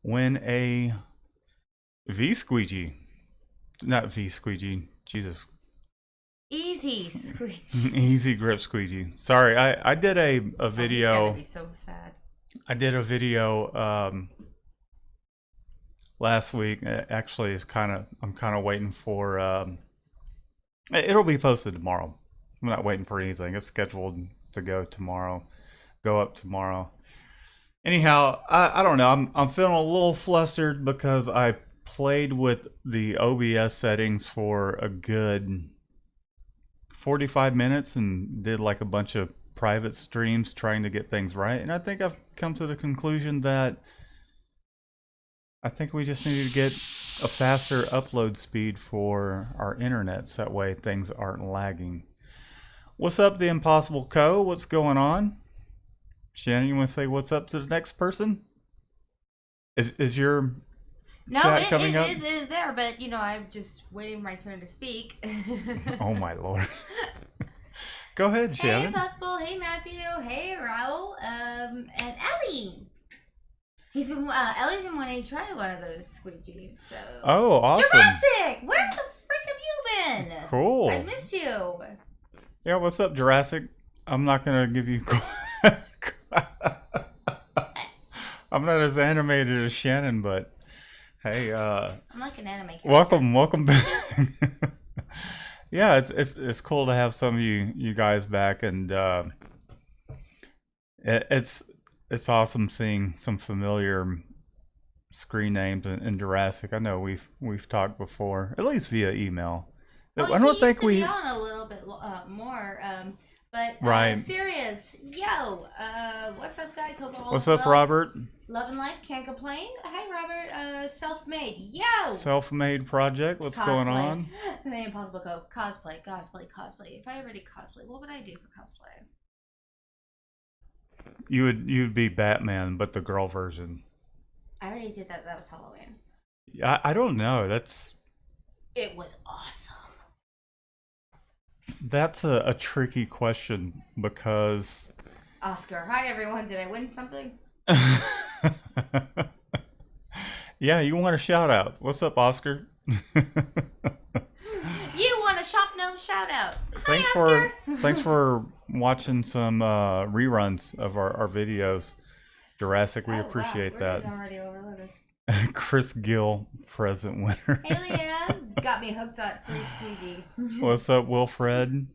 win a V Squeegee. Not V Squeegee. Jesus. Easy Squeegee. EZ Grip Squeegee. Sorry, I did a Oh, he's gotta video. be so sad. I did a video last week. Actually, I'm kind of waiting for. It'll be posted tomorrow. I'm not waiting for anything. It's scheduled to go tomorrow. Go up tomorrow. Anyhow, I don't know. I'm feeling a little flustered because I played with the OBS settings for a good 45 minutes and did like a bunch of private streams trying to get things right. And I think I've come to the conclusion that I think we just need to get a faster upload speed for our internet so that way things aren't lagging. What's up, the Impossible Co? What's going on? Shannon, you want to say what's up to the next person? Is your No, chat coming up? it is there, but you know, I'm just waiting my turn to speak. Oh my lord. Go ahead, Shannon. Hey, Impossible. Hey, Matthew. Hey, Raul. And Ellie. Ellie's been wanting to try one of those squeegees, so. Oh, awesome. Jurassic! Where the frick have you been? Cool. I missed you. Yeah, what's up, Jurassic? I'm not gonna give you. I'm not as animated as Shannon, but hey, I'm like an anime character. welcome back. Yeah, it's cool to have some of you guys back, and it's awesome seeing some familiar screen names in Jurassic. I know we've talked before, at least via email. Well, I don't think he we used to be on a little bit more. But right. Serious, yo, what's up, guys? Hope all What's is up, well. Robert? Love and life, can't complain. Hi, Robert. Self-made, yo. Self-made project. What's going on? The Impossible Co. Cosplay. If I ever did cosplay, what would I do for cosplay? You'd be Batman, but the girl version. I already did that. That was Halloween. I don't know. It was awesome. That's a tricky question because Oscar. Hi, everyone. Did I win something? Yeah, you want a shout out. What's up, Oscar? You want a shop gnome shout out. Hi, Oscar. Thanks for watching some reruns of our videos. Jurassic, we appreciate that. We're already overloaded. Chris Gill, present winner. Hey, Leanne. Got me hooked on free squeegee. What's up, Wilfred?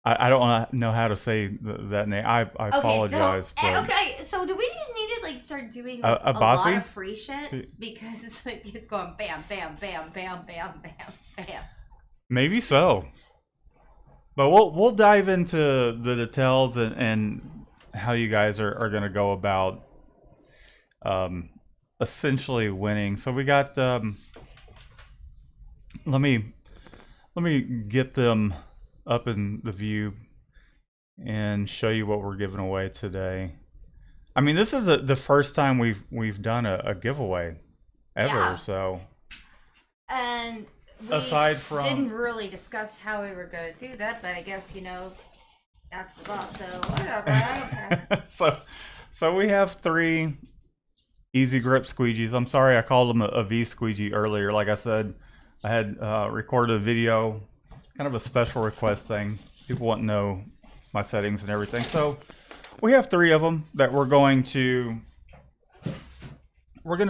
I don't know how to say that name. I apologize. Okay, so do we just need to like start doing like, a bossy? lot of free shit because it's like it's going bam, bam, bam, bam, bam, bam, bam. Maybe so. But we'll dive into the details and how you guys are going to go about essentially winning. So we got let me get them up in the view and show you what we're giving away today. I mean, this is the first time we've done a giveaway ever. Yeah. So, and we didn't really discuss how we were going to do that, but I guess, you know, that's the boss, so whatever. I don't care. So we have 3 EZ Grip Squeegees. I'm sorry I called them a V Squeegee earlier. Like I said, I had recorded a video, kind of a special request thing. People want to know my settings and everything. So we have 3 of them that we're going to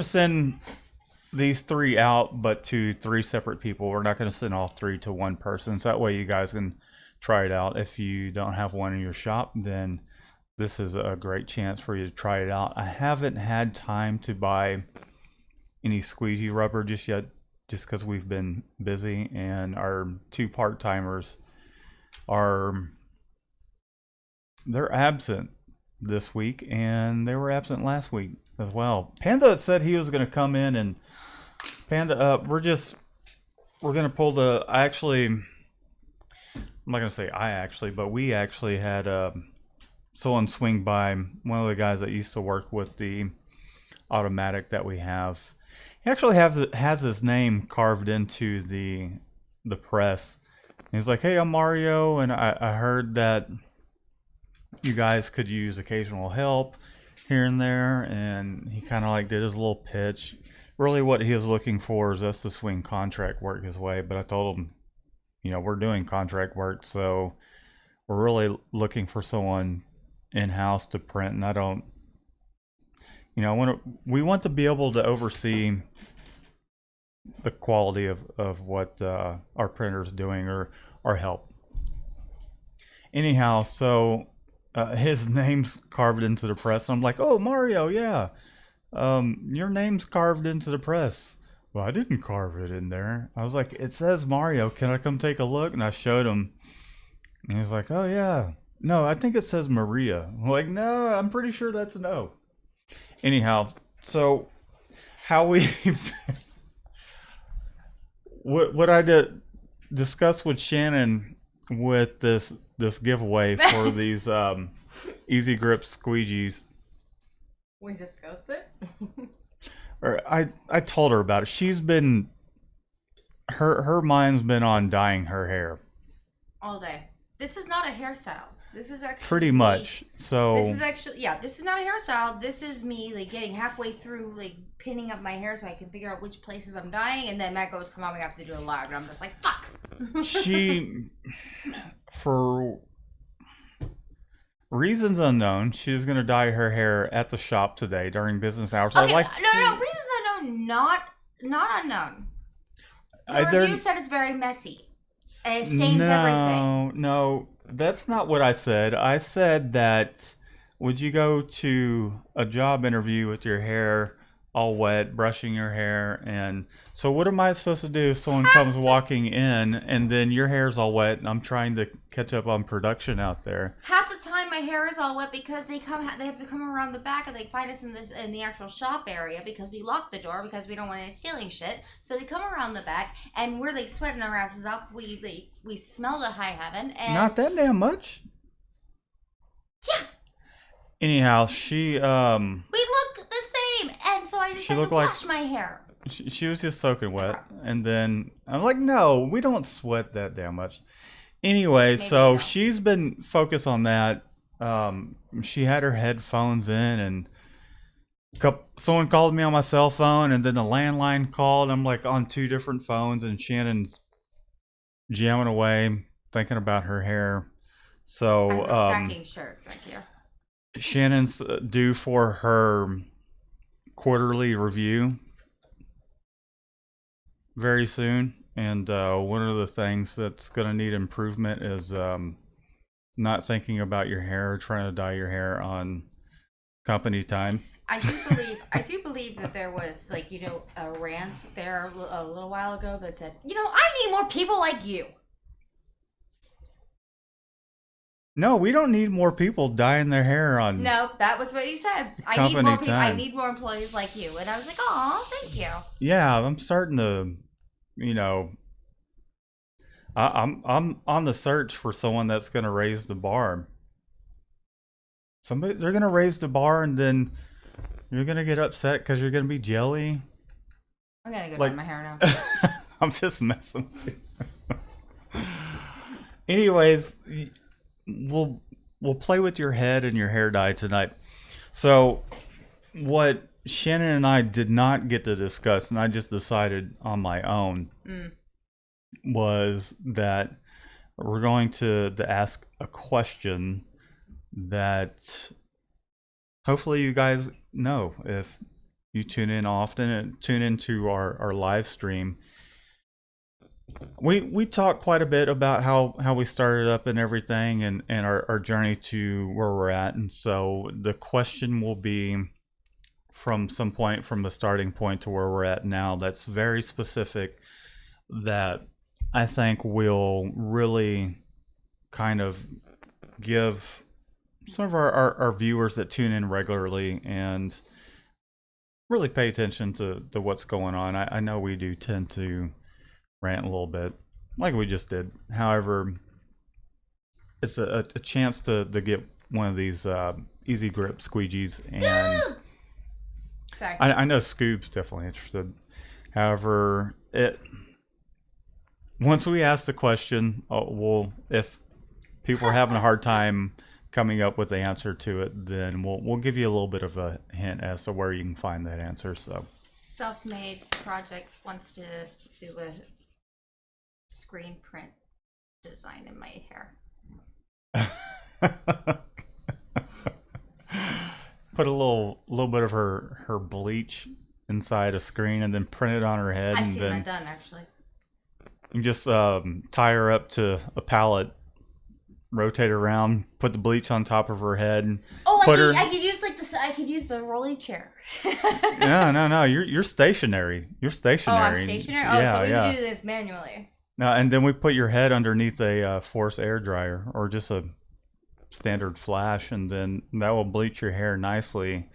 send these 3 out, but to 3 separate people. We're not going to send all 3 to one person. So that way you guys can try it out. If you don't have one in your shop, then this is a great chance for you to try it out. I haven't had time to buy any squeegee rubber just yet, just because we've been busy, and our 2 part-timers they're absent this week, and they were absent last week as well. Panda said he was going to come in, and Panda, we're going to pull the, I'm not going to say but we actually had someone swing by, one of the guys that used to work with the automatic that we have. He actually has his name carved into the press. And he's like, hey, I'm Mario, and I heard that you guys could use occasional help. here and there, and he kind of like did his little pitch. Really, what he was looking for is us to swing contract work his way. But I told him, we're doing contract work, so we're really looking for someone in house to print. And I don't, we want to be able to oversee the quality of what our printer's doing or help. Anyhow, so his name's carved into the press. I'm like, oh, Mario, yeah. Your name's carved into the press. Well, I didn't carve it in there. I was like, it says Mario. Can I come take a look? And I showed him. And he's like, oh, yeah. No, I think it says Maria. I'm like, no, I'm pretty sure that's a no. Anyhow, so how we... what I did discuss with Shannon with this giveaway for these EZ Grip Squeegees. We discussed it. Or I told her about it. She's been her mind's been on dyeing her hair all day. This is not a hairstyle. This is actually pretty much. So this is actually this is not a hairstyle. This is me like getting halfway through like pinning up my hair so I can figure out which places I'm dyeing, and then Matt goes, "Come on, we have to do it live," and I'm just like, "Fuck." She, for reasons unknown, she's gonna dye her hair at the shop today during business hours. Okay, no. Reasons unknown, not unknown. The review said it's very messy. And it stains everything. No, that's not what I said. I said that would you go to a job interview with your hair all wet, brushing your hair, and so what am I supposed to do if someone comes walking in and then your hair's all wet and I'm trying to catch up on production out there? Half the time my hair is all wet because they have to come around the back and they find us in the actual shop area because we locked the door because we don't want any stealing shit. So they come around the back and we're like sweating our asses off. We smell to high heaven. And not that damn much. Yeah. Anyhow, she we look the same, and so I decided to wash my hair. She was just soaking wet, and then I'm like, no, we don't sweat that damn much. Anyway, so she's been focused on that. She had her headphones in, and someone called me on my cell phone, and then the landline called. I'm like on two different phones, and Shannon's jamming away, thinking about her hair. So I'm stacking shirts, thank you. Shannon's due for her quarterly review very soon, and one of the things that's going to need improvement is not thinking about your hair, trying to dye your hair on company time. I do believe that there was a rant there a little while ago that said, I need more people like you. No, we don't need more people dyeing their hair on. No, that was what he said. I need more people. I need more employees like you. And I was like, "Oh, thank you." Yeah, I'm starting to, I'm on the search for someone that's going to raise the bar. They're going to raise the bar, and then you're going to get upset because you're going to be jelly. I'm going to go dye my hair now. I'm just messing with you. Anyways. We'll play with your head and your hair dye tonight. So what Shannon and I did not get to discuss, and I just decided on my own, was that we're going to ask a question that hopefully you guys know if you tune in often and tune into our live stream. We talked quite a bit about how we started up and everything, and our journey to where we're at. And so the question will be from some point, from the starting point to where we're at now, that's very specific, that I think will really kind of give some of our viewers that tune in regularly and really pay attention to what's going on. I know we do tend to rant a little bit like we just did. However, it's a chance to get one of these EZ Grip Squeegees, and sorry, I know Scoob's definitely interested. However, once we ask the question, if people are having a hard time coming up with the answer to it, then we'll give you a little bit of a hint as to where you can find that answer. So, Self-made project wants to do a screen print design in my hair. Put a little bit of her bleach inside a screen and then print it on her head, I've and seen then that done actually. you just tie her up to a pallet, rotate her around, put the bleach on top of her head, and Oh, put her. I could use like this. I could use the rolly chair. No. You're stationary. You're stationary. Oh, I'm stationary. Oh, so we can do this manually. No, and then we put your head underneath a force air dryer or just a standard flash, and then that will bleach your hair nicely,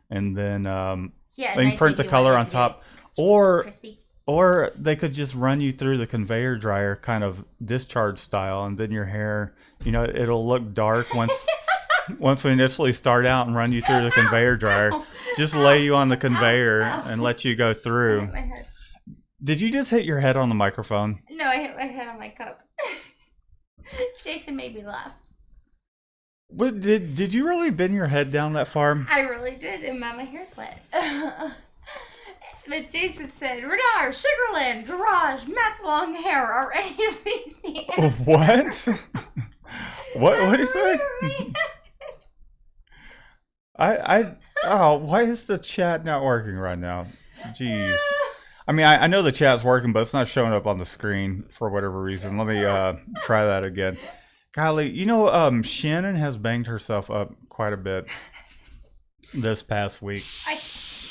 and then Yeah, you can print the color on top, or crispy. or they could just run you through the conveyor dryer, kind of discharge style, and then your hair, it'll look dark once we initially start out and run you through the conveyor dryer. Just lay you on the conveyor and let you go through. I hit my head. Did you just hit your head on the microphone? No, I hit my head on my cup. Jason made me laugh. What did you really bend your head down that far? I really did, and my hair's wet. But Jason said, Radar, Sugarland, Garage, Matt's long hair. Are any of these the answers? What? What did you say? Why is the chat not working right now? Jeez. I mean, I know the chat's working, but it's not showing up on the screen for whatever reason. Let me try that again. Golly, Shannon has banged herself up quite a bit this past week.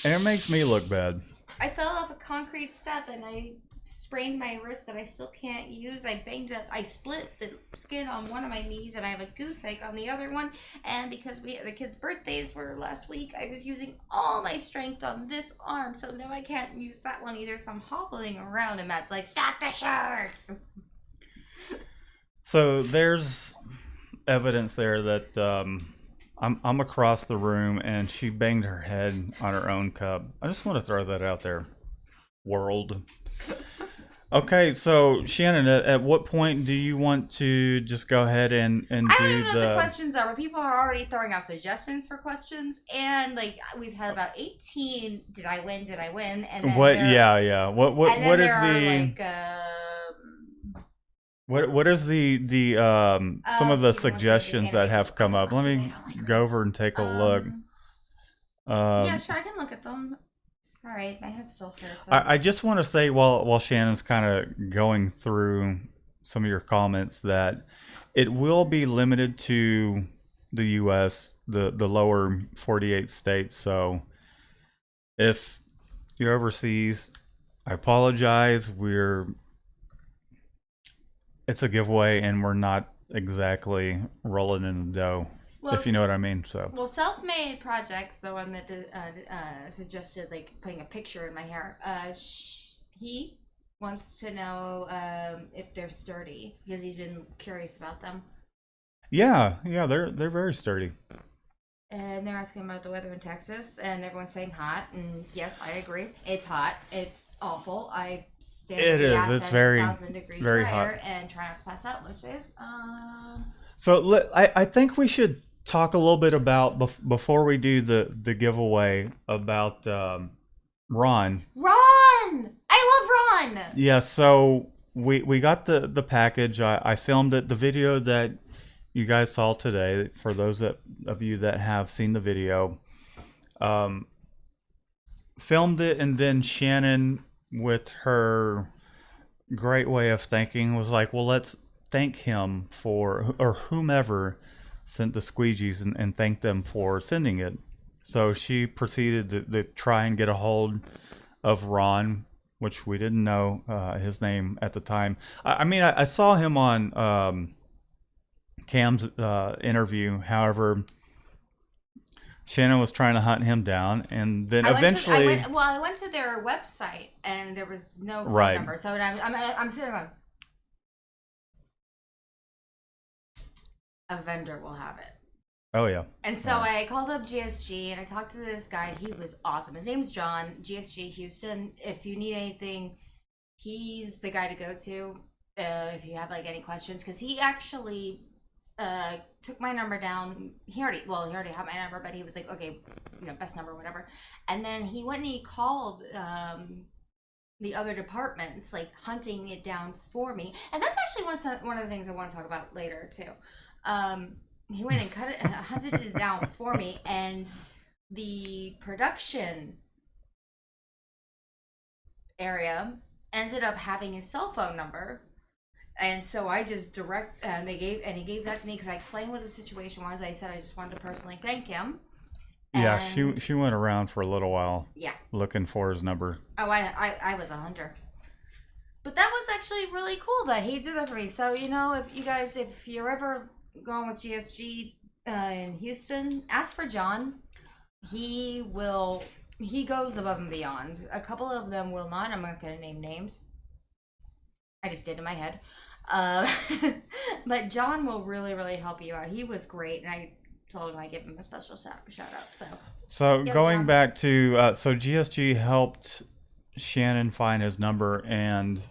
And it makes me look bad. I fell off a concrete step and I sprained my wrist that I still can't use. I split the skin on one of my knees and I have a goose egg on the other one. And because the kids' birthdays were last week, I was using all my strength on this arm. So now I can't use that one either. So I'm hobbling around and Matt's like, stop the shirts. So there's evidence there that I'm across the room and she banged her head on her own cup. I just want to throw that out there, world. Okay, so Shannon, at what point do you want to just go ahead and I do don't even know what the the questions are, but people are already throwing out suggestions for questions, and like we've had about 18. Did I win? Did I win? And then what? Yeah. What and what then is there are, what is the some of the suggestions that have come up? Let me go over and take a look. Yeah, sure, I can look at them. Sorry, my head still hurts. I just want to say while Shannon's kind of going through some of your comments that it will be limited to the U.S., the lower 48 states. So if you're overseas, I apologize. It's a giveaway and we're not exactly rolling in the dough. Well, if you know what I mean. So self-made projects, the one that suggested like putting a picture in my hair, he wants to know if they're sturdy because he's been curious about them. Yeah, they're very sturdy. And they're asking about the weather in Texas, and everyone's saying hot. And yes, I agree. It's hot. It's awful. I stand It's very 1,000-degree very dryer hot and try not to pass out most days. So I think we should talk a little bit about before we do the giveaway about Ron. Ron, I love Ron. Yeah. So we got the package. I filmed it. The video that you guys saw today, for those of you that have seen the video, filmed it, and then Shannon, with her great way of thinking, was like, well, let's thank him for, or whomever sent the Squeegees, and thank them for sending it. So she proceeded to try and get a hold of Ron, which we didn't know his name at the time. I mean, I saw him on Cam's interview. However, Shannon was trying to hunt him down, and then eventually I went to their website and there was no phone number. So I'm sitting there going, a vendor will have it. Oh yeah. And so I called up GSG and I talked to this guy. He was awesome. His name's John, GSG Houston. If you need anything, he's the guy to go to if you have like any questions, because he actually took my number down. He already had my number, but he was like, okay, best number, whatever. And then he went and he called the other departments, like hunting it down for me. And that's actually one of the things I want to talk about later too. He went and hunted it down for me, and the production area ended up having his cell phone number. And so I just he gave that to me because I explained what the situation was. I said I just wanted to personally thank him. Yeah, And she went around for a little while yeah. looking for his number. Oh, I was a hunter. But that was actually really cool that he did that for me. So, if you're ever going with GSG in Houston, ask for John. He goes above and beyond. A couple of them will not. I'm not going to name names. I just did in my head. Uh, but John will really, really help you out. He was great, and I told him I give him a special shout out. So Yo, going John. back to so GSG helped Shannon find his number, and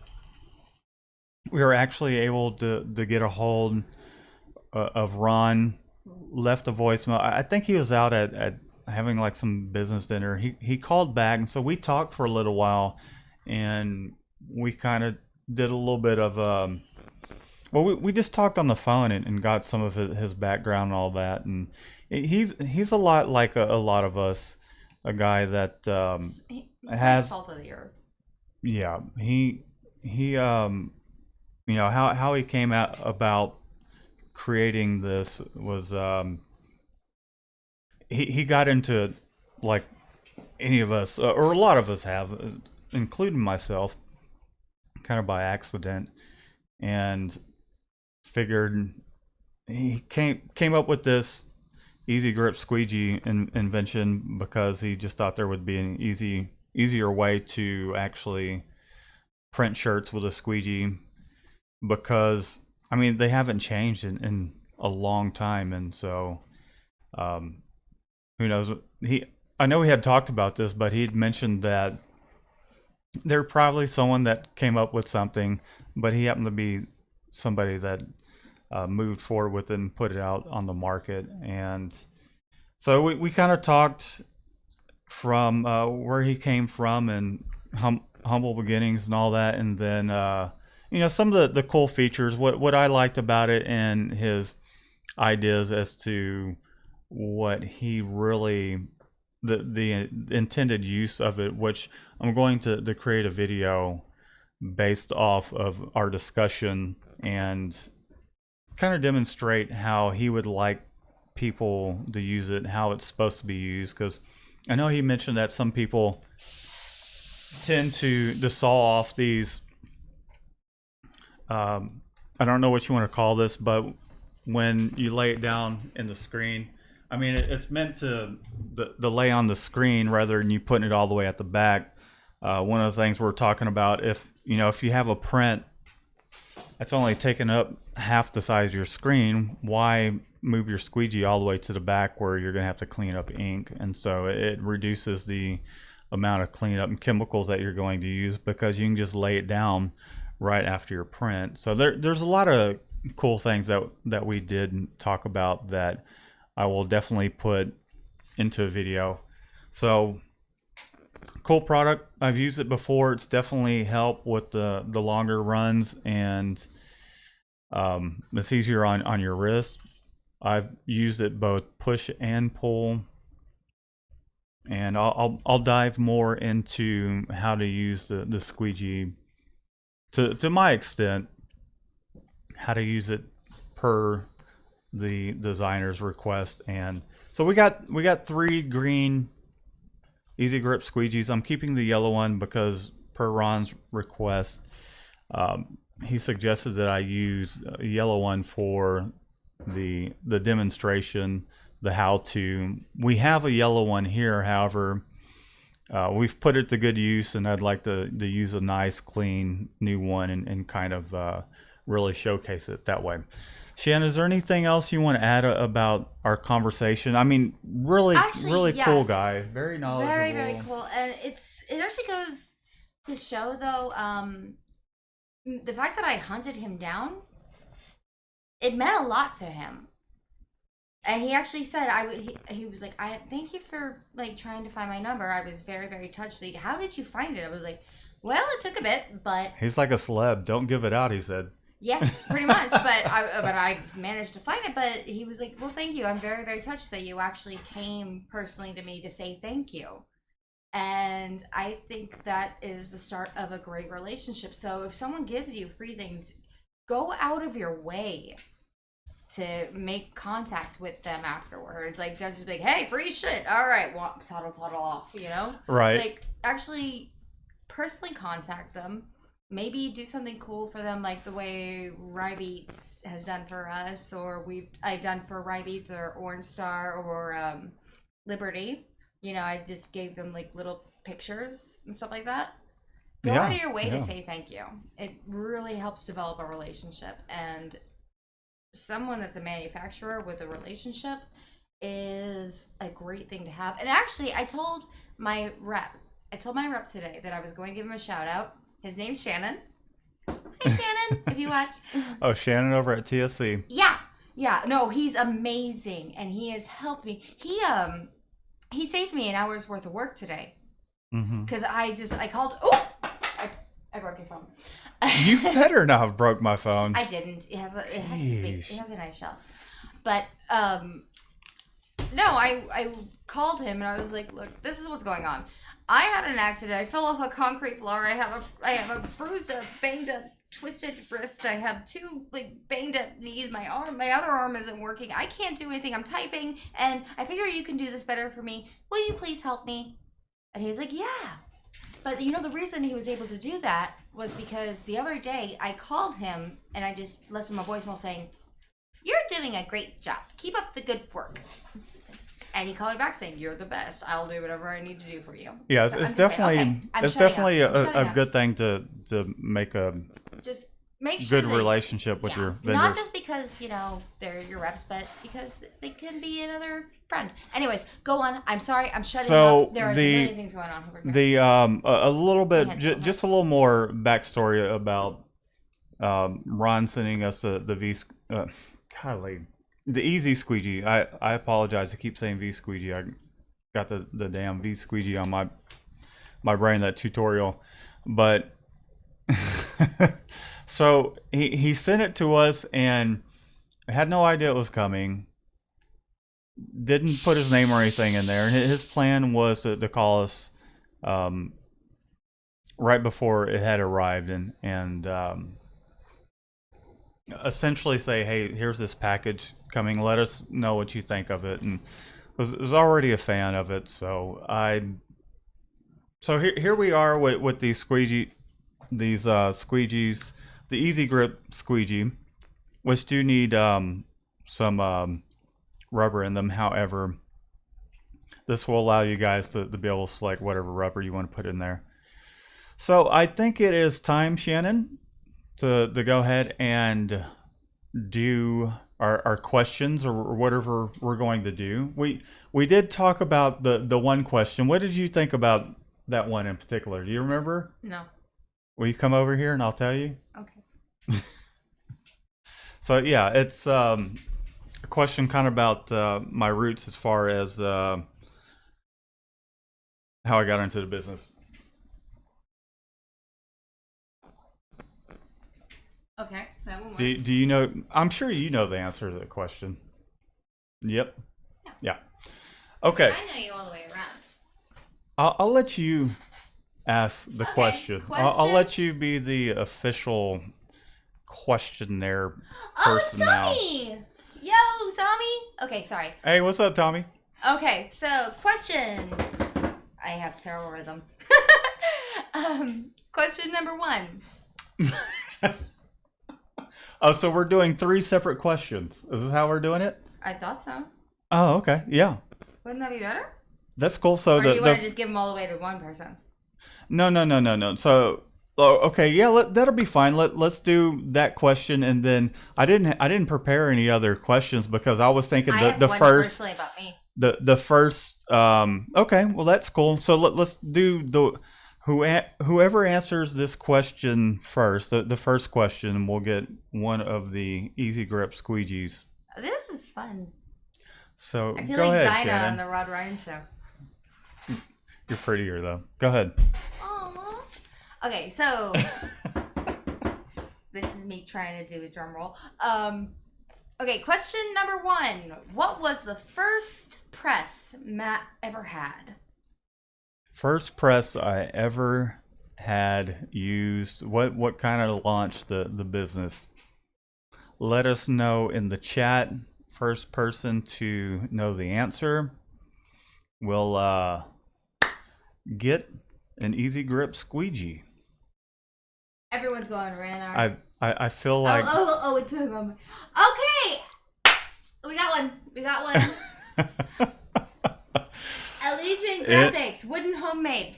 we were actually able to get a hold of Ron. Left a voicemail. I think he was out at having like some business dinner. He called back, and so we talked for a little while, and we kind of did a little bit of well, we just talked on the phone and got some of his background and all that, and he's a lot like a lot of us, a guy that He's very has salt of the earth. yeah he how he came out about creating this was he got into it like any of us or a lot of us have, including myself, kind of by accident, and figured he came up with this EZ Grip Squeegee invention because he just thought there would be an easier way to actually print shirts with a squeegee, because I mean they haven't changed in a long time, and so um, who knows, he I know he had talked about this, but he'd mentioned that there probably someone that came up with something, but he happened to be somebody that moved forward with it and put it out on the market. And so we kind of talked from where he came from and humble beginnings and all that. And then, some of the cool features, what I liked about it, and his ideas as to what he really, the intended use of it, which I'm going to create a video based off of our discussion and kind of demonstrate how he would like people to use it, how it's supposed to be used. Because I know he mentioned that some people tend to saw off these. I don't know what you want to call this, but when you lay it down in the screen, I mean, it's meant to the lay on the screen rather than you putting it all the way at the back. One of the things we're talking about, if you have a print that's only taking up half the size of your screen, why move your squeegee all the way to the back where you're going to have to clean up ink? And so it reduces the amount of cleanup and chemicals that you're going to use, because you can just lay it down right after your print. So there's a lot of cool things that we did talk about that I will definitely put into a video. So cool product. I've used it before. It's definitely helped with the longer runs, and it's easier on your wrist. I've used it both push and pull, and I'll dive more into how to use the squeegee to my extent, how to use it per the designer's request. And so we got 3 green EZ Grip Squeegees. I'm keeping the yellow one because per Ron's request, he suggested that I use a yellow one for the demonstration, the how-to. We have a yellow one here, however, we've put it to good use, and I'd like to use a nice, clean, new one and kind of really showcase it that way. Shannon, is there anything else you want to add about our conversation? I mean, Actually, really cool guy, yes. very knowledgeable. Very, very cool. And it actually goes to show though, the fact that I hunted him down, it meant a lot to him. And he actually said, he was like, I thank you for like trying to find my number. I was very, very touched. Like, how did you find it? I was like, well, it took a bit, but He's like a celeb. Don't give it out, he said. yeah, pretty much. But I managed to find it. But he was like, well, thank you. I'm very, very touched that you actually came personally to me to say thank you. And I think that is the start of a great relationship. So if someone gives you free things, go out of your way to make contact with them afterwards. Like, don't just be like, hey, free shit. All right, well, toddle off, you know? Right. Like, actually personally contact them. Maybe do something cool for them, like the way Rybeats has done for us, or I've done for Rybeats or Orange Star or Liberty. You know, I just gave them like little pictures and stuff like that. Go out of your way to say thank you. It really helps develop a relationship. And someone that's a manufacturer with a relationship is a great thing to have. And actually, I told my rep today that I was going to give him a shout out. His name's Shannon. Hey, Shannon, if you watch. Oh, Shannon over at TSC. Yeah. No, he's amazing, and he has helped me. He saved me an hour's worth of work today. Because I called. Oh, I broke your phone. You better not have broke my phone. I didn't. It has a nice shell. But no, I called him and I was like, look, this is what's going on. I had an accident. I fell off a concrete floor. I have a bruised up, banged up, twisted wrist. I have two like banged up knees. My other arm isn't working. I can't do anything. I'm typing, and I figure you can do this better for me. Will you please help me? And he was like, yeah. But you know, the reason he was able to do that was because the other day I called him and I just left him a voicemail saying, you're doing a great job. Keep up the good work. And he called me back saying, you're the best. I'll do whatever I need to do for you. Yeah, So it's definitely a good thing to make a just make sure good relationship with your vendors. Not just because, you know, they're your reps, but because they can be another friend. Anyways, go on. I'm sorry. I'm shutting up. There are many things going on over here. A little bit, just a little more backstory about Ron sending us the EZ Squeegee. I apologize. I keep saying V Squeegee. I got the damn V Squeegee on my brain, that tutorial. But so he sent it to us and I had no idea it was coming. Didn't put his name or anything in there. His plan was to call us right before it had arrived and essentially say, hey, here's this package coming, let us know what you think of it. And was already a fan of it, so here we are with these squeegees, the EZ Grip Squeegee, which do need some rubber in them. However, this will allow you guys to be able to select whatever rubber you want to put in there. So I think it is time, Shannon, to go ahead and do our questions or whatever we're going to do. We did talk about the one question. What did you think about that one in particular? Do you remember? No. Will you come over here and I'll tell you? Okay. So yeah, it's a question kind of about my roots as far as how I got into the business. Okay, that one works. Do you know? I'm sure you know the answer to the question. Yep. Yeah. Okay. I know you all the way around. I'll let you ask the question. I'll let you be the official questionnaire person now. Oh, Tommy! Yo, Tommy! Okay, sorry. Hey, what's up, Tommy? Okay, so question. I have terrible rhythm. Question number 1. Oh, so we're doing 3 separate questions. Is this how we're doing it? I thought so. Oh, okay. Yeah. Wouldn't that be better? That's cool. So or do you want to just give them all the way to one person? No. So, okay, yeah, that'll be fine. Let's do that question, and then I didn't prepare any other questions because I was thinking the first personally about me. the first. Okay, well that's cool. So let's do Whoever answers this question first, the first question, will get one of the EZ Grip Squeegees. This is fun. So I feel go like ahead, Dinah on Shannon. the Rod Ryan show. You're prettier though. Go ahead. Aww. Okay, so this is me trying to do a drum roll. Okay, question number 1. What was the first press Matt ever had? First press I ever had used. What kind of launched the business? Let us know in the chat. First person to know the answer will get an EZ Grip Squeegee. Everyone's going Ranar. I feel like It's a moment. Okay, we got one. Allegiant Graphics, wooden homemade.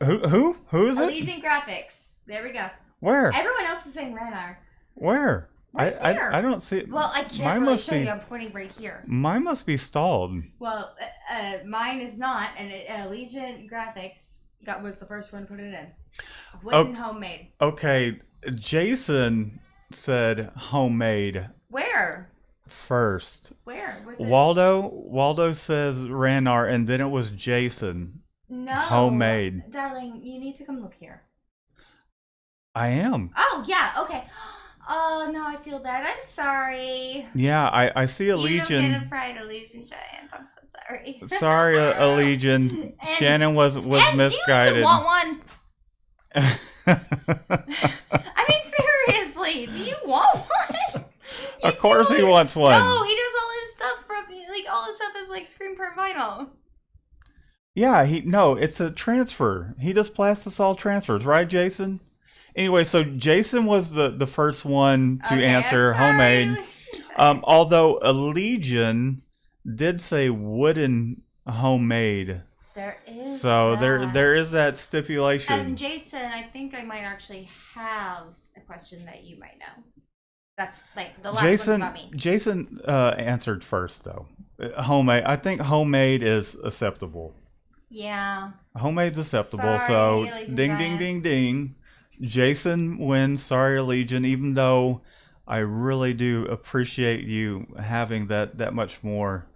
Who is it? Allegiant Graphics. There we go. Where? Everyone else is saying Ranar. Where? Right there. I don't see it. Well, I can't really show you. I'm pointing right here. Mine must be stalled. Well, mine is not, and Allegiant Graphics was the first one to put it in. Wooden homemade. Okay, Jason said homemade. Where? First. Where? Was it? Waldo says Ranar, and then it was Jason. No. Homemade. Darling, you need to come look here. I am. Oh, yeah, okay. Oh, no, I feel bad. I'm sorry. Yeah, I see a Legion. You don't get a pride Allegiant Giants. I'm so sorry. Sorry, Allegiant. Shannon was misguided. Do you want one? I mean, seriously, do you want one? Of course he wants one. No, he does all his stuff all his stuff is like screen print vinyl. Yeah, it's a transfer. He does plastisol transfers, right, Jason? Anyway, so Jason was the first one to answer homemade. Although Allegiant did say wooden homemade. There is so that. there is that stipulation. And Jason, I think I might actually have a question that you might know. That's like the last one's about me. Jason answered first though. Homemade. I think homemade is acceptable. Yeah. Homemade's acceptable. Sorry, so Allegiant ding Giants. ding ding ding. Jason wins. Sorry, Allegiant. Even though I really do appreciate you having that much more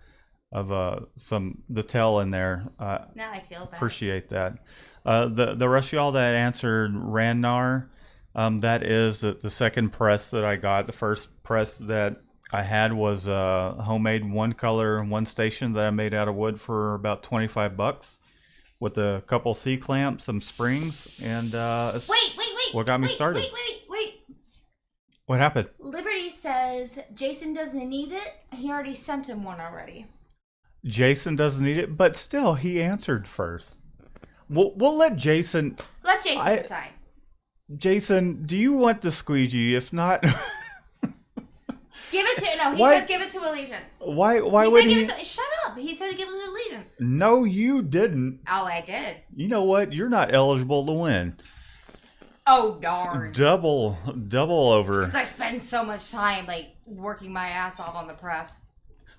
of some detail in there. Now I feel bad. Appreciate that. The rest of y'all that answered Ranar, that is the second press that I got. The first press that I had was homemade, one color, one station that I made out of wood for about $25 with a couple C clamps, some springs, and wait. What got me started? Wait. What happened? Liberty says Jason doesn't need it. He already sent him one already. Jason doesn't need it, but still, he answered first. We'll let Jason. Let Jason decide. Jason, do you want the squeegee? If not, give it to no. He says give it to Allegiance. Why would he? Give it to, shut up. He said give it to Allegiance. No, you didn't. Oh, I did. You know what? You're not eligible to win. Oh darn. Double over. Because I spend so much time like working my ass off on the press.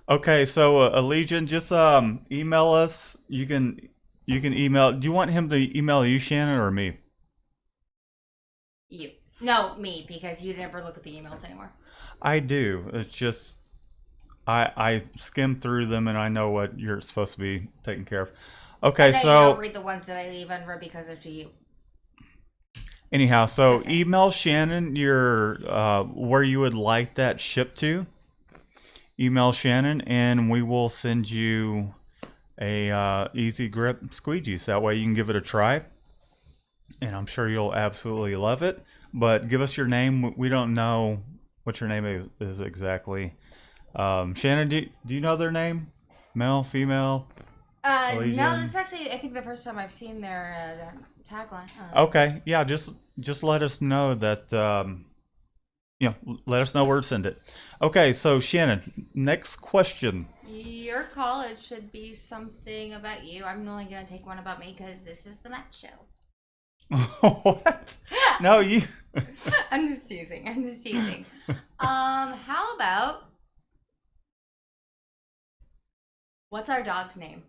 Okay, so Allegiant, just email us. You can email. Do you want him to email you, Shannon, or me? You. No, me, because you never look at the emails anymore. I do. It's just I skim through them and I know what you're supposed to be taking care of. Okay, and then so you don't read the ones that I leave unread because they're to you. Anyhow, so email Shannon your where you would like that shipped to. Email Shannon and we will send you a EZ Grip Squeegees. That way you can give it a try. And I'm sure you'll absolutely love it. But give us your name. We don't know what your name is exactly. Shannon, do you know their name? Male, female? No, this is actually, I think, the first time I've seen their tagline. Okay, yeah, just let us know that, let us know where to send it. Okay, so Shannon, next question. Your college should be something about you. I'm only going to take one about me because this is the Matt show. What? No, you. I'm just teasing. How about, what's our dog's name?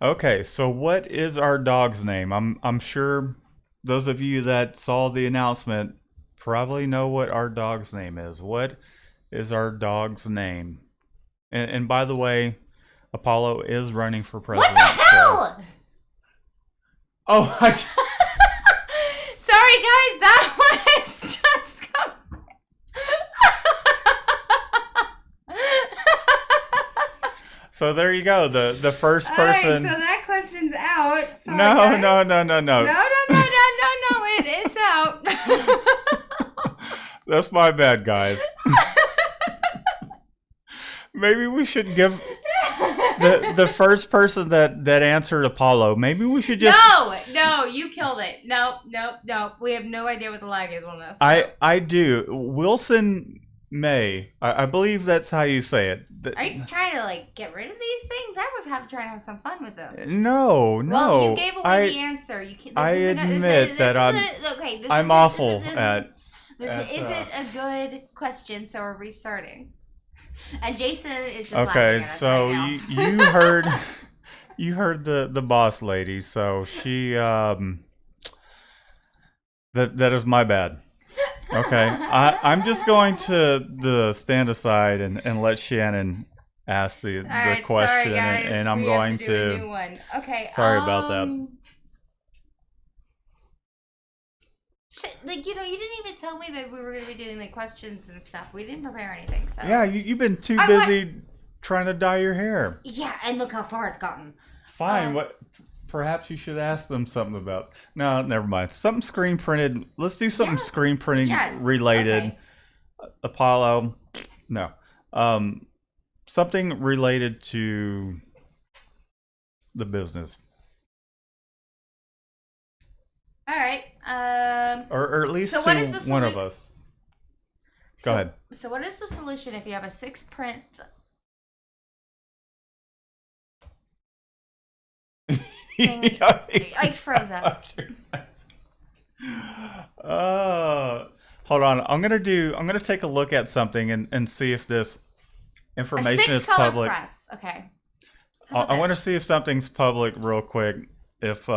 Okay, so what is our dog's name? I'm sure those of you that saw the announcement probably know what our dog's name is. What is our dog's name? And by the way, Apollo is running for What the president. So. hell? Oh, Sorry, guys. That one is just come. so there you go. The first All right, person. so that question's out. Sorry, No, guys. no. No. It's out. That's my bad, guys. Maybe we should give the first person that answered Apollo. Maybe we should just. No, you killed it. Nope. We have no idea what the lag is on this. So. I do. Wilson May. I believe that's how you say it. Are you just trying to like get rid of these things? I was trying to have some fun with this. No. Well, you gave away the answer. You can't. I admit that I'm awful at. This isn't a good question, so we're restarting. And Jason is just laughing at us so right now. you heard the boss lady. So she that is my bad. Okay, I'm just going to stand aside and let Shannon ask the question, sorry, guys. and I'm we going have to do a new one. Okay. Sorry about that. Like, you didn't even tell me that we were going to be doing like questions and stuff. We didn't prepare anything, so. Yeah, you've been too busy trying to dye your hair. Yeah, and look how far it's gotten. Fine. What? Perhaps you should ask them something about. No, never mind. Something screen printed. Let's do something screen printing related. Okay. Apollo. No. Something related to the business. All right. Or at least so to what is the one of us. Go ahead. So what is the solution if you have a 6-print? Thing, I froze up. Hold on. I'm gonna take a look at something and see if this information is public. Press. Okay. I want to see if something's public real quick. If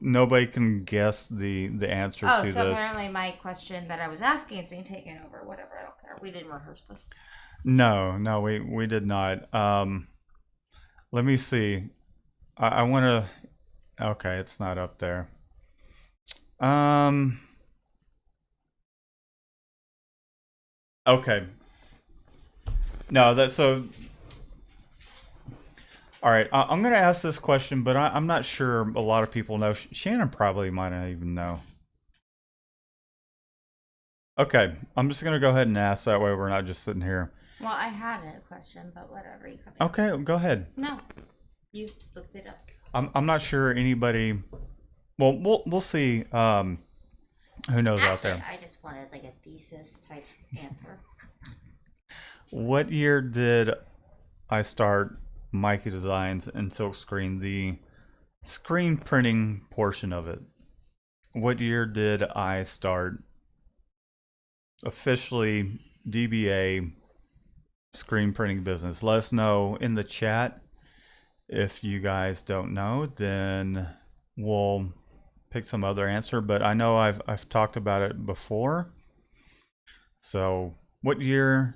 nobody can guess the answer to this. So apparently my question that I was asking is being taken over. Whatever, I don't care. We didn't rehearse this. No, we did not. Let me see. I want to. Okay, it's not up there. Okay. No, that's so. All right, I'm going to ask this question, but I'm not sure a lot of people know. Shannon probably might not even know. Okay, I'm just going to go ahead and ask. That way we're not just sitting here. Well, I had a question, but whatever. You okay, go ahead. No, you looked it up. I'm not sure anybody. Well, we'll see. Who knows out there? I just wanted like a thesis type answer. What year did I start Mikey Designs and Silkscreen, the screen printing portion of it? What year did I start officially DBA screen printing business? Let us know in the chat. If you guys don't know, then we'll pick some other answer, but I know I've talked about it before. So, what year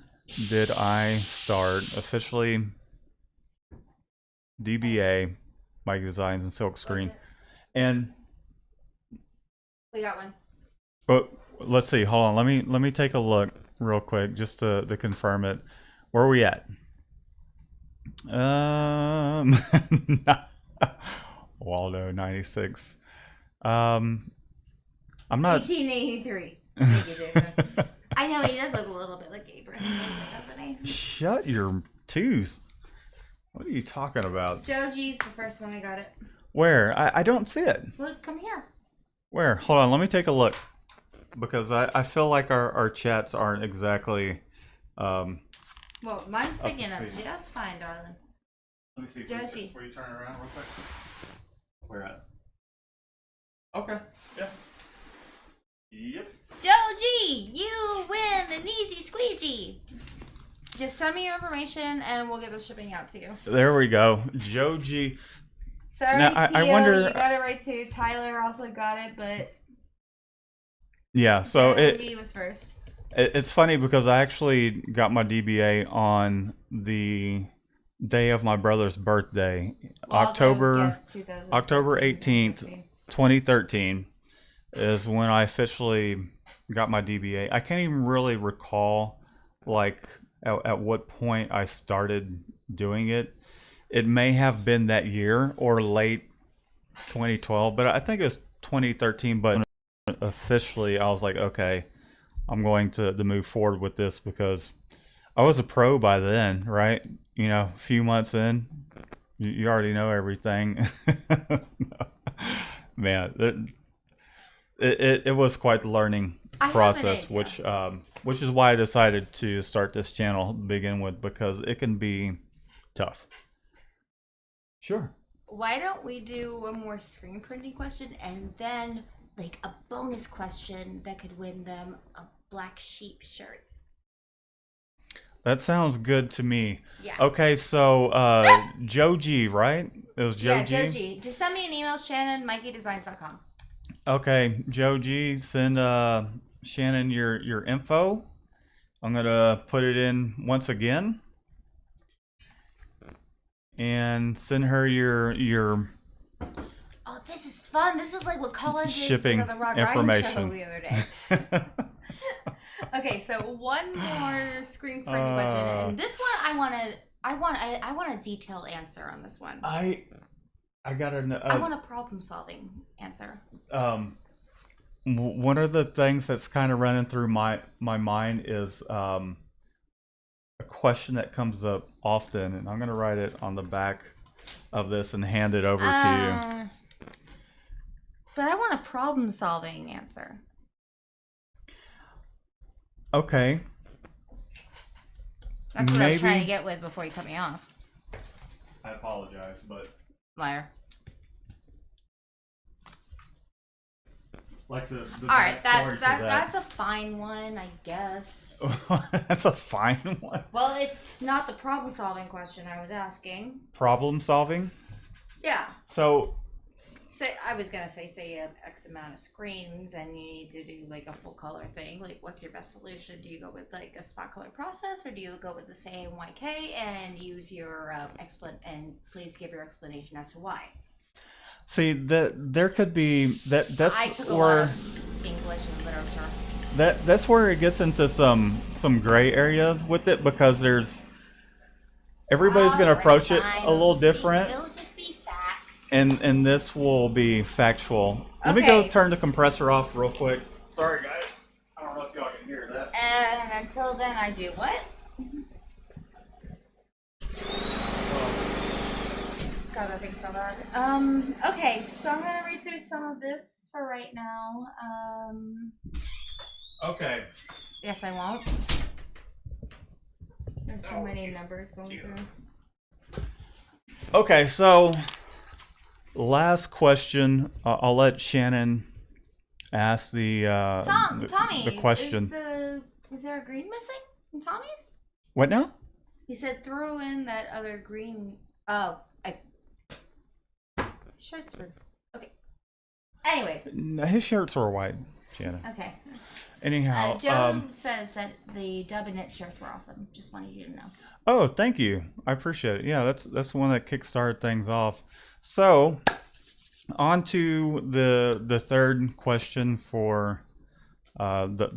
did I start officially DBA Mike Designs and Silkscreen? And we got one. But let's see. Hold on. Let me take a look real quick just to confirm it. Where are we at? Waldo 96. I'm not 1883. Thank you, Jason. I know he does look a little bit like Abraham Lincoln, doesn't he? Shut your tooth. What are you talking about? Joji's the first one I got it. Where? I don't see it. Look, come here. Where? Hold on, let me take a look. Because I feel like our chats aren't exactly well, mine's sticking up just fine, darling. Let me see. Joji. Before you turn around real quick. Where at? Okay. Yeah. Yep. Joji, you win an EZ Squeegee. Just send me your information and we'll get the shipping out to you. There we go. Joji. Now Sorry, I Tio, wonder. you got it right too. Tyler also got it, but Yeah, so Jovi was first. it's funny because I actually got my DBA on the day of my brother's birthday, Well, I'll go October guess 2013, October 18th, 2013. 2013 is when I officially got my DBA. I can't even really recall like at what point I started doing it. It may have been that year or late 2012, but I think it was 2013. But officially, I was like, okay, I'm going to move forward with this because I was a pro by then, right? You know, a few months in, you already know everything. Man, it was quite the learning I have an process, idea. which is why I decided to start this channel to begin with because it can be tough. Sure. Why don't we do a more screen printing question and then like a bonus question that could win them a black sheep shirt? That sounds good to me. Yeah. Okay, so Joe G, right? It was Joe Yeah, Joe G. G. Just send me an email, Shannon, MikeyDesigns.com. Okay, Joe G, send Shannon your info. I'm gonna put it in once again, and send her your Oh, this is fun. This is like what Colin did like, on shipping the Rod Ryan show information. the other day. Okay, so one more screen printing question, and this one I want a detailed answer on this one. I gotta know. I want a problem solving answer. One of the things that's kind of running through my mind is a question that comes up often, and I'm gonna write it on the back of this and hand it over to you. But I want a problem solving answer. Okay. That's what I was trying to Maybe. get with before you cut me off. I apologize, but Liar. like the All right, backstory to that. that's a fine one, I guess. That's a fine one. Well, it's not the problem solving question I was asking. Problem solving. Yeah. So Say I was gonna say you have X amount of screens and you need to do like a full color thing. Like, what's your best solution? Do you go with like a spot color process, or do you go with the same YK and use your and please give your explanation as to why? see that there could be that's I took a lot where of English and literature. that's where it gets into some gray areas with it because there's everybody's going to approach it Fine, a little different, it'll just be facts. and this will be factual. Let me go Okay. turn the compressor off real quick. Sorry guys, I don't know if y'all can hear that. And until then, I do what? God, that thing's so loud. Okay, so I'm gonna read through some of this for right now. Okay. Yes, I won't. There's so Oh, many jeez. numbers going Jesus. through. Okay, so last question. I'll let Shannon ask Tommy, the question. is there a green missing from Tommy's? What now? He said throw in that other green. Oh, shirts were okay. Anyways, No, his shirts are white, Shannon. okay. Anyhow, Joe says that the dub and knit shirts were awesome. Just wanted you to know. oh, thank you. I appreciate it. Yeah, that's the one that kickstarted things off. So, on to the third question for the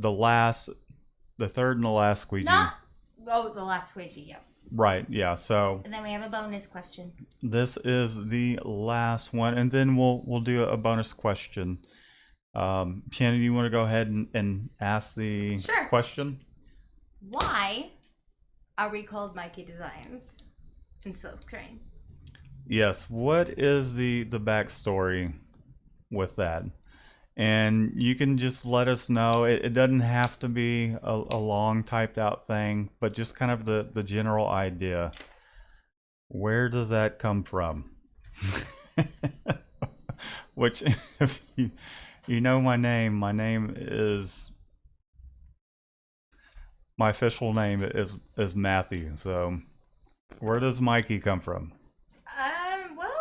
third and the last squeegee. The last squeegee, yes. Right. Yeah. So And then we have a bonus question. this is the last one, and then we'll do a bonus question. Shannon, you want to go ahead and ask the Sure. question? Why are we called Mikey Designs in Silk Train? Yes. What is the backstory with that? And you can just let us know. It doesn't have to be a long typed out thing, but just kind of the general idea. Where does that come from? Which, if you know my name is my official name is Matthew. So, where does Mikey come from? Well,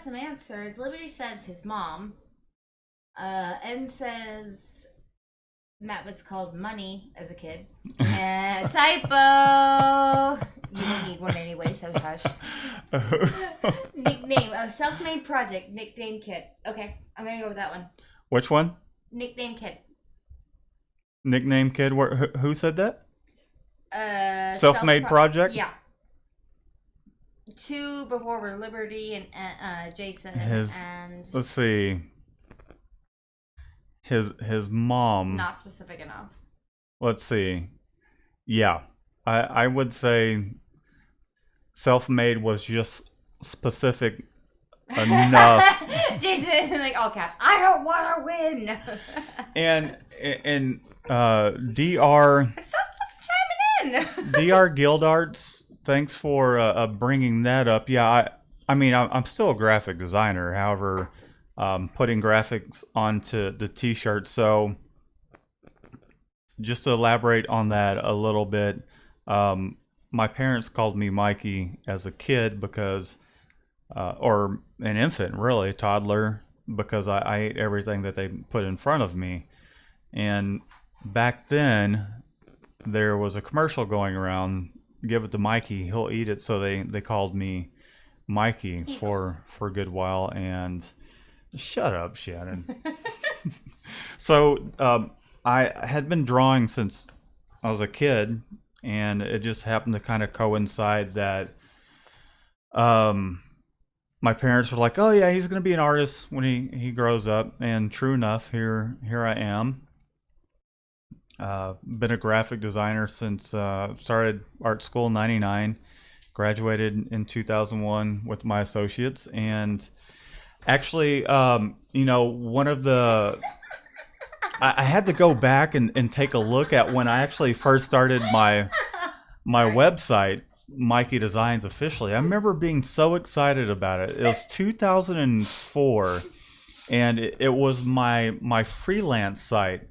some answers. Liberty says his mom. N says Matt was called Money as a kid. And typo. You don't need one anyway, so hush. Nickname. Self-made project. Nickname kid. Okay, I'm gonna go with that one. Which one? Nickname kid. Nickname kid. Who said that? Self-made project. Yeah. 2 before were Liberty and Jason and. Let's see. His mom. Not specific enough. Let's see. Yeah, I would say self-made was just specific enough. Jason, like all caps. I don't want to win. and Dr. Stop fucking chiming in. Dr. Gildarts, thanks for bringing that up. Yeah, I mean I'm still a graphic designer. However, putting graphics onto the t-shirt. So just to elaborate on that a little bit, my parents called me Mikey as a kid because, or an infant, really, toddler, because I ate everything that they put in front of me. And back then, there was a commercial going around, give it to Mikey, he'll eat it. So they called me Mikey for a good while. And shut up, Shannon. So I had been drawing since I was a kid, and it just happened to kind of coincide that my parents were like, "Oh yeah, he's going to be an artist when he grows up." And true enough, here I am. Been a graphic designer since started art school in '99, graduated in 2001 with my associates, and actually, one of the I had to go back and take a look at when I actually first started my website, Mikey Designs officially. I remember being so excited about it. It was 2004, and it was my freelance site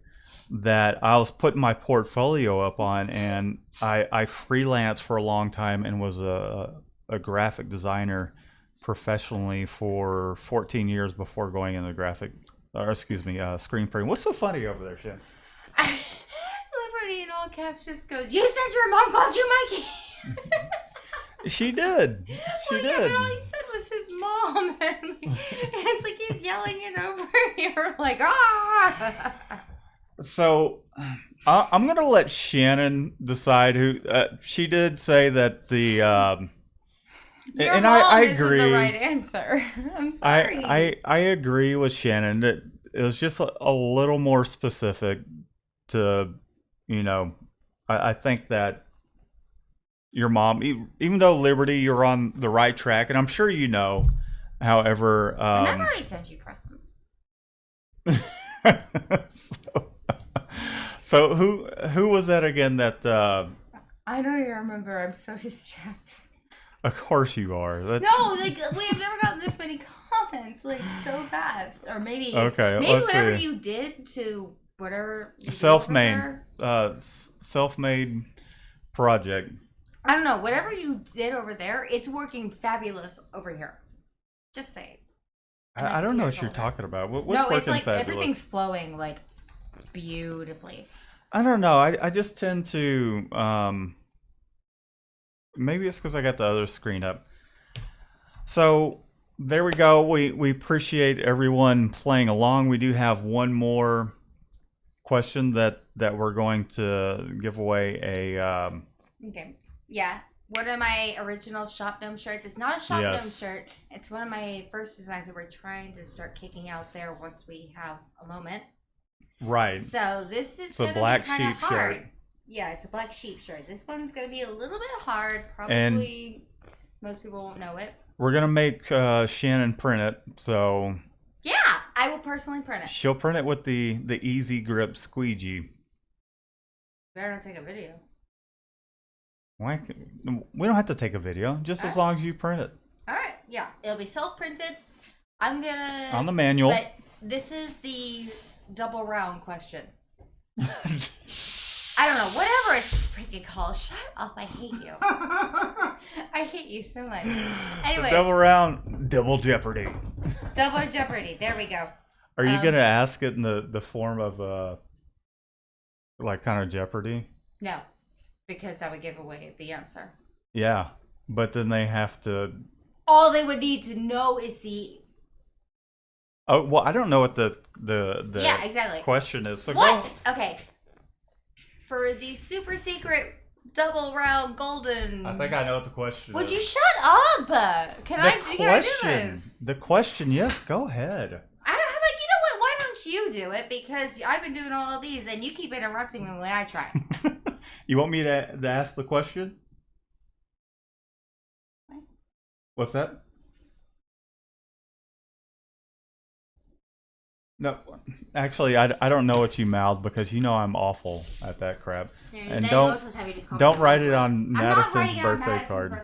that I was putting my portfolio up on, and I freelanced for a long time and was a graphic designer professionally for 14 years before going into screen printing. What's so funny over there, Shan? Liberty in all caps just goes, "You said your mom called you Mikey." She did. She did. Yeah, but all he said was his mom, and it's like he's yelling it over here, like ah. So I'm gonna let Shannon decide who. She did say that the. Your and mom I isn't agree. the right answer. I'm sorry. I agree with Shannon that it was just a little more specific to, I think that your mom, even though Liberty, you're on the right track, and I'm sure you know. However, and I've already sent you presents. So who was that again? That I don't even remember. I'm so distracted. Of course you are. No, like we have never gotten this many comments like so fast, or maybe whatever you did to whatever you self-made project. I don't know, whatever you did over there, it's working fabulous over here. Just say it. I don't know what you're talking about. What's no, working it's like fabulous? Everything's flowing like beautifully. I don't know. I just tend to maybe it's because I got the other screen up. So there we go. We appreciate everyone playing along. We do have one more question that we're going to give away a. Okay. Yeah. One of my original Shop Gnome shirts. It's not a Shop Gnome shirt. It's one of my first designs that we're trying to start kicking out there once we have a moment. Right. So this is a black sheep hard. shirt. Yeah, it's a black sheep shirt. This one's going to be a little bit hard. Probably most people won't know it. We're going to make Shannon print it. So yeah, I will personally print it. She'll print it with the EZ Grip Squeegee. Better not take a video. Why? We don't have to take a video, just as long as you print it. All right, yeah, it'll be self-printed. I'm gonna on the manual. But this is the double round question. I don't know, whatever it's freaking called. Shut up, I hate you. I hate you so much. Anyways. Double round, double jeopardy. Double Jeopardy. There we go. Are you gonna ask it in the form of like kind of Jeopardy? No, because that would give away the answer. Yeah, but then they have to. All they would need to know is the. Oh well, I don't know what the Yeah, exactly. question is. So What? Okay. For the super secret double round golden. I think I know what the question Would is. you shut up? Can I do this? The question, yes, go ahead. How about, you know what? Why don't you do it? Because I've been doing all of these and you keep interrupting me when I try. You want me to ask the question? What's that? No, actually, I don't know what you mouthed because you know I'm awful at that crap. And don't write it on Madison's birthday card.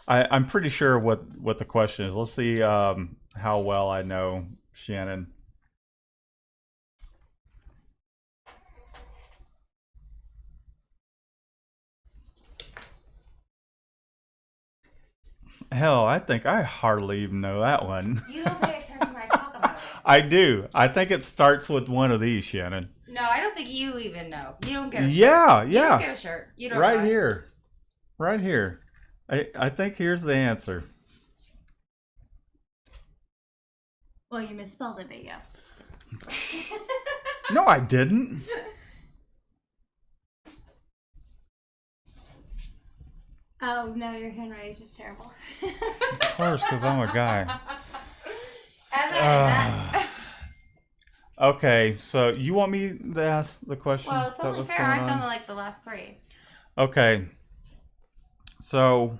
I'm pretty sure what the question is. Let's see how well I know Shannon. Hell, I think I hardly even know that one. You don't pay attention when I talk about it. I do. I think it starts with one of these, Shannon. No, I don't think you even know. You don't get a shirt. Yeah. You don't get a shirt. You don't Right here. Right here. I think here's the answer. Well, you misspelled it, but yes. No, I didn't. Oh, no, your handwriting is just terrible. Of course, because I'm a guy. Okay, so you want me to ask the question? Well, it's only fair. I've done the last three. Okay. So,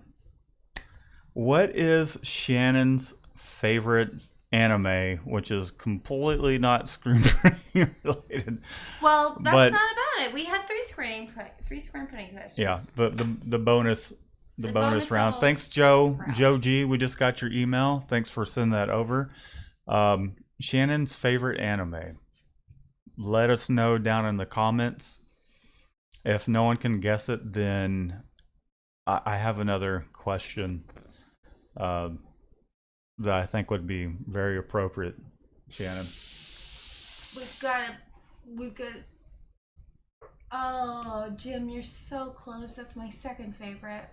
what is Shannon's favorite anime, which is completely not screen printing related? Well, that's not about it. We had three screen printing questions. Yeah, the bonus round. Thanks, Joe. Joe G, we just got your email. Thanks for sending that over. Shannon's favorite anime. Let us know down in the comments. If no one can guess it, then I have another question that I think would be very appropriate, Shannon. We've got. Oh, Jim, you're so close. That's my second favorite.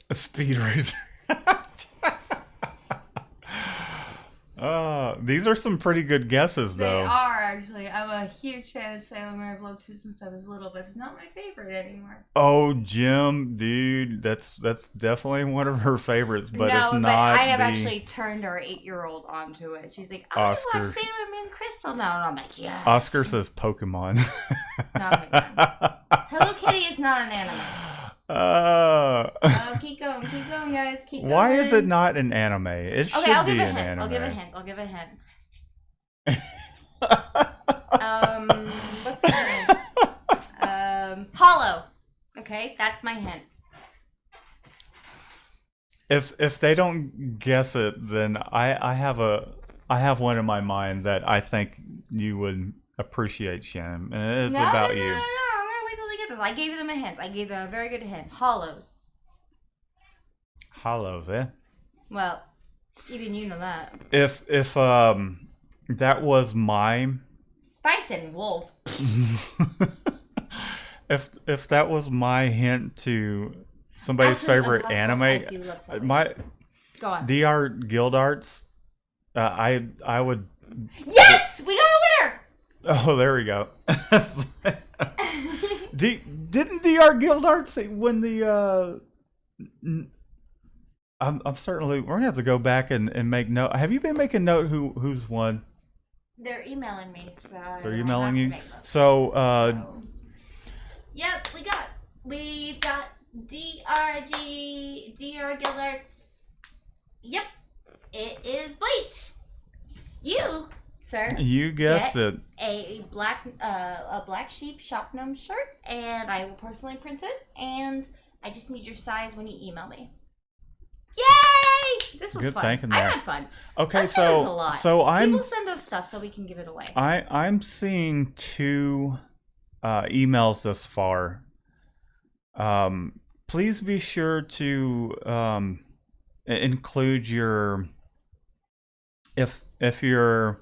A Speed Racer. These are some pretty good guesses, though. They are, actually. I'm a huge fan of Sailor Moon. I've loved her since I was little, but it's not my favorite anymore. Oh, Jim, dude, that's definitely one of her favorites, but it's not. No, but I have actually turned our 8-year-old onto it. She's like, "Oh, Oscar. you watch Sailor Moon Crystal now?" And I'm like, "Yes." Oscar says Pokemon. Not Pokemon. Hello Kitty is not an anime. Keep going, guys. Keep going. Why is it not an anime? It should be an anime. I'll give a hint. What's the hint? Hollow. Okay, that's my hint. If they don't guess it, then I have one in my mind that I think you would appreciate, Shannon, and it's about you. No. I'm gonna wait till they get this. I gave them a hint. I gave them a very good hint. Hollows. Hollows, eh? Well, even you know that. If that was my Spice and Wolf. if that was my hint to somebody's favorite anime, I do love Sully. Go on. DR Guild Arts, I would. Yes, we got a winner. Oh, there we go. Didn't DR Guild Arts win the? I'm certainly. We're gonna have to go back and make note. Have you been making note who's won? They're emailing me, so they're emailing you. So, yep, we've got DR Guild Arts. Yep, it is Bleach. You, sir. You guessed it. A black sheep shop gnome shirt, and I will personally print it. And I just need your size when you email me. Yay! This was good fun. thinking I there. had fun. Okay, Let's do this a lot. so People send us stuff so we can give it away. I'm seeing 2 emails thus far. Please be sure to include your if your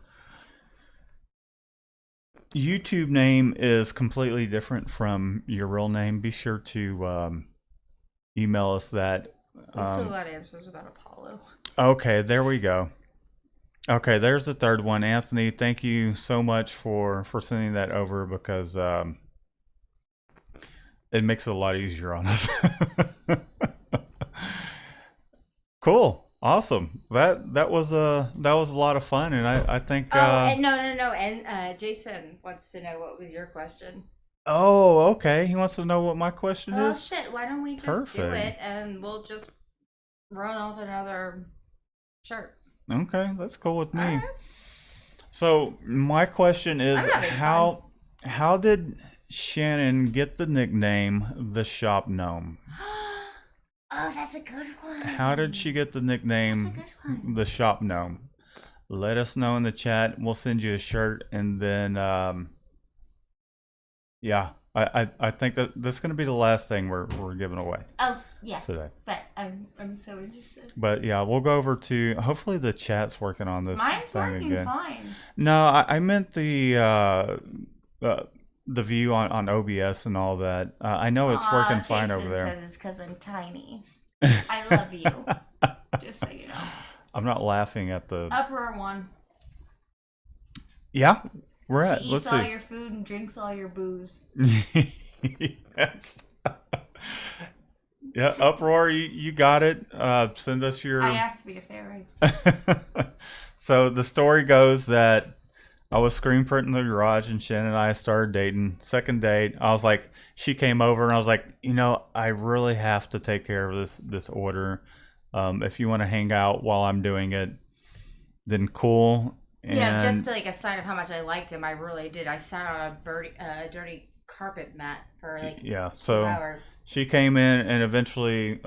YouTube name is completely different from your real name, be sure to email us that. We still got answers about Apollo. Okay, there we go. Okay, there's the third one. Anthony, thank you so much for sending that over because it makes it a lot easier on us. Cool, awesome. That was a lot of fun, and I think. And no, and Jason wants to know what was your question. Oh, okay. He wants to know what my question is. Well, shit. Why don't we just do Perfect. it and we'll just run off another shirt? Okay, that's cool with me. All right. So my question is, I'm having how did Shannon get the nickname the Shop Gnome? Oh, that's a good one. How did she get the nickname That's a good one. the Shop Gnome? Let us know in the chat. We'll send you a shirt, and then yeah, I think that that's going to be the last thing we're giving away. Oh yeah. Today. But I'm so interested. But yeah, we'll go over to. Hopefully the chat's working on this Mine's thing working again. fine. No, I meant the view on OBS and all that. I know it's working fine over there. Jason says it's because I'm tiny. I love you. Just so you know. I'm not laughing at the. Uproar 1. Yeah, we're She at. eats Let's all see. your food and drinks all your booze. Yes. Yeah, uproar. You got it. Send us your. I asked to be a fairy. So the story goes that I was screen printing in the garage, and Shannon and I started dating. Second date, I was like, she came over, and I was like, I really have to take care of this order. If you want to hang out while I'm doing it, then cool. And just like a sign of how much I liked him, I really did. I sat on a dirty carpet mat for like 2 hours. She came in and eventually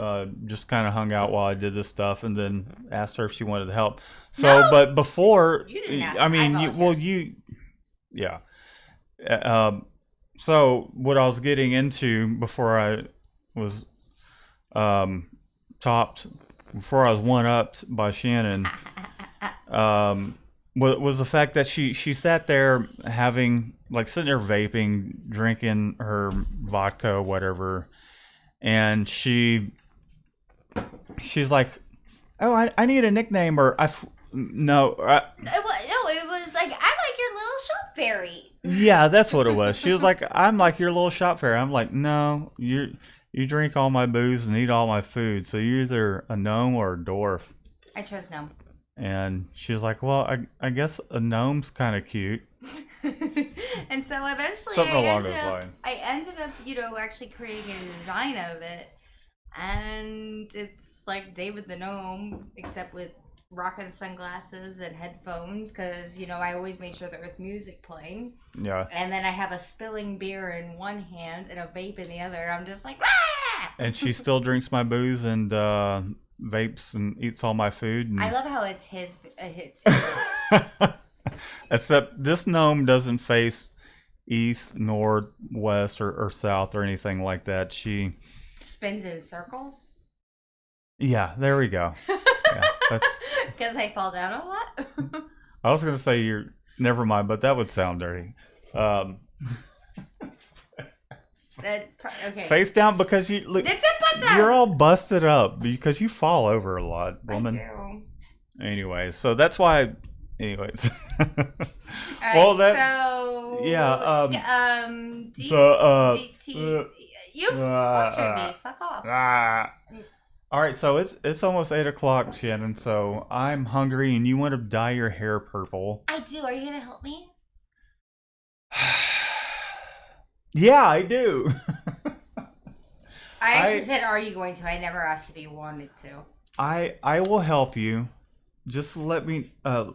just kind of hung out while I did this stuff, and then asked her if she wanted to help. So, No! but before, You didn't ask. I mean, yeah. So what I was getting into before I was topped, before I was one-upped by Shannon, was the fact that she sat there sitting there vaping, drinking her vodka, whatever, and she's like, "Oh, I need a nickname," or no, it was like, I'm like your little shop fairy. yeah, that's what it was. She was like, "I'm like your little shop fairy." I'm like, "No, you drink all my booze and eat all my food, so you're either a gnome or a dwarf." I chose gnome. And she was like, "Well, I guess a gnome's kind of cute." And so eventually I ended up, actually creating a design of it. And it's like David the Gnome, except with rocking sunglasses and headphones, because, I always made sure there was music playing. Yeah. And then I have a spilling beer in one hand and a vape in the other. And I'm just like, ah! And she still drinks my booze and vapes and eats all my food. And... I love how it's his. Except this gnome doesn't face east, north, west, or south or anything like that. She spins in circles. Yeah, there we go. Yeah, that's because I fall down a lot. I was gonna say you're. Never mind, but that would sound dirty. Okay. Face down because you look. You're all busted up because you fall over a lot, woman. I do. Anyways, so that's why. Anyways. Well, so yeah. You flustered me. Fuck off. All right, so it's almost 8:00, Shannon. So I'm hungry, and you want to dye your hair purple. I do. Are you gonna help me? Yeah, I do. I actually said, "Are you going to?" I never asked if you wanted to. I will help you. Just let me. I'm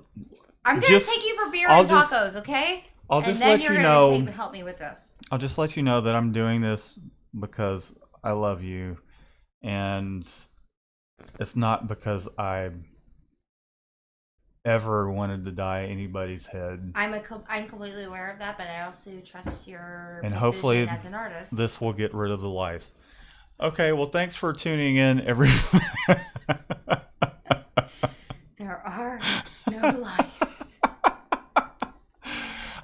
gonna take you for beer and tacos, okay? I'll just let you know. Help me with this. I'll just let you know that I'm doing this because I love you, and it's not because I ever wanted to dye anybody's head. I'm completely aware of that, but I also trust your And precision hopefully as an artist. this will get rid of the lice. Okay, well, thanks for tuning in, everyone. There are no lice.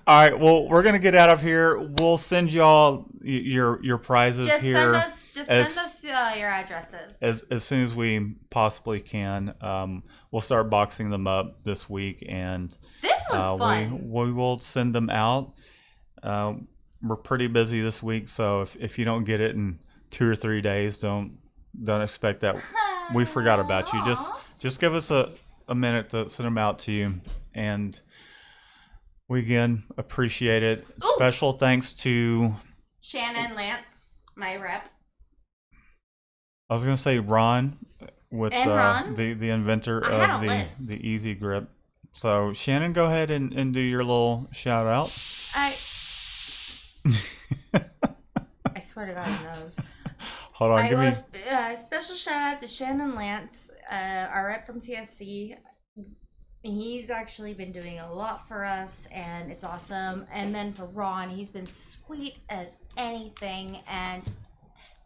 All right, well, we're gonna get out of here. We'll send y'all your prizes Just here. send us your addresses. As soon as we possibly can. We'll start boxing them up this week, and This was fun. we will send them out. We're pretty busy this week, so if you don't get it in 2 or 3 days, don't expect that we forgot about you. Just give us a minute to send them out to you, and we again appreciate it. Ooh. Special thanks to Shannon Lance, my rep. I was gonna say Ron with Ron? the inventor of the EZ Grip. So Shannon, go ahead and do your little shout out. I swear to God, he knows. Hold on, give me Special shout out to Shannon Lance, our rep from TSC. He's actually been doing a lot for us, and it's awesome. And then for Ron, he's been sweet as anything. And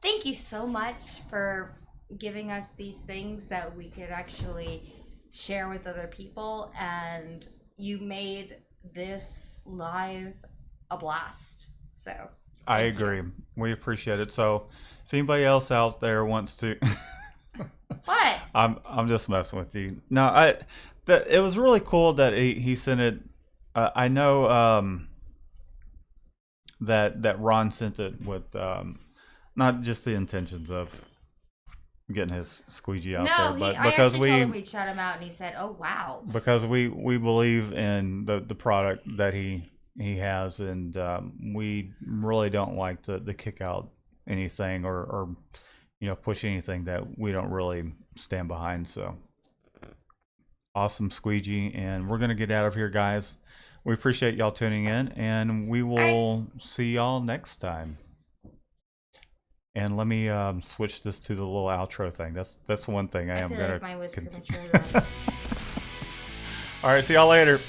thank you so much for giving us these things that we could actually share with other people. And you made this live a blast. So I agree. We appreciate it. So if anybody else out there wants to What? I'm just messing with you. No, it was really cool that he sent it. I know that Ron sent it with not just the intentions of getting his squeegee out there, but because I told him we'd shout him out, and he said, "Oh wow!" Because we believe in the product that he has, and we really don't like to kick out anything or push anything that we don't really stand behind. So awesome squeegee, and we're gonna get out of here, guys. We appreciate y'all tuning in, and we will see y'all next time. And let me switch this to the little outro thing. That's one thing I am feel gonna. like mine was premature. All right, see y'all later.